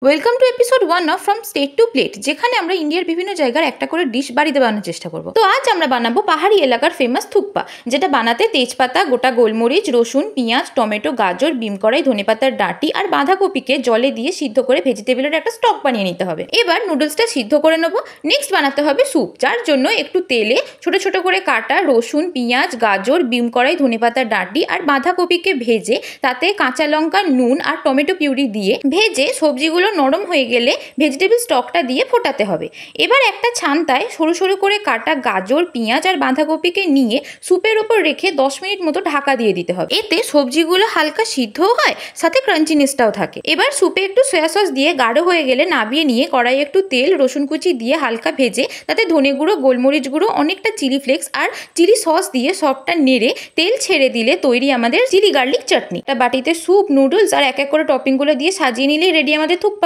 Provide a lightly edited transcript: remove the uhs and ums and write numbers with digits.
Welcome to episode 1 of from state to plate, যেখানে আমরা ইন্ডিয়ার বিভিন্ন জায়গার একটা করে ডিশ বাড়িতে বানানোর চেষ্টা করব। তো আজ আমরা বানাবো পাহাড়ি এলাকার ফেমাস থুকপা, যেটা বানাতে তেজপাতা, গোটা গোলমরিচ, রসুন, পেঁয়াজ, টমেটো, গাজর, বিম কড়াই, ধনেপাতার ডাঁটি আর বাঁধাকপিকে জলে দিয়ে সিদ্ধ করে ভেজিটেবলের একটা স্টক বানিয়ে নিতে হবে। এবার নুডলসটা সিদ্ধ করে নেবো। নেক্সট বানাতে হবে স্যুপ, যার জন্য একটু তেলে ছোট ছোট করে কাটা রসুন, পেঁয়াজ, গাজর, বিম কড়াই, ধনেপাতার ডাঁটি আর বাঁধাকপিকে ভেজে তাতে কাঁচা লঙ্কা, নুন আর টমেটো পিউরি দিয়ে ভেজে সবজিগুলো নরম হয়ে গেলে ভেজিটেবল স্টকটা দিয়ে ফোটাতে হবে। এবার একটা ছান্তায় সরু সরু করে কাটা গাজর, পেঁয়াজ আর বাঁধাকপিকে নিয়ে স্যুপের ওপর রেখে 10 মিনিট মতো ঢাকা দিয়ে দিতে হবে। এতে সবজিগুলো হালকা সিদ্ধও হয়, সাথে ক্রাঞ্চিনেসটাও থাকে। এবার স্যুপে একটু সয়া সস দিয়ে গাঢ় হয়ে গেলে নামিয়ে নিয়ে কড়াইয়ে একটু তেল, রসুন কুচি দিয়ে হালকা ভেজে তাতে ধনে গুঁড়ো, গোলমরিচ গুঁড়ো, অনেকটা চিলি ফ্লেক্স আর চিলি সস দিয়ে সবটা নেড়ে তেল ছেড়ে দিলে তৈরি আমাদের চিলি গার্লিক চাটনি। একটা বাটিতে স্যুপ, নুডলস আর এক এক করে টপিংগুলো দিয়ে সাজিয়ে নিলেই রেডি আমাদের থুকপা।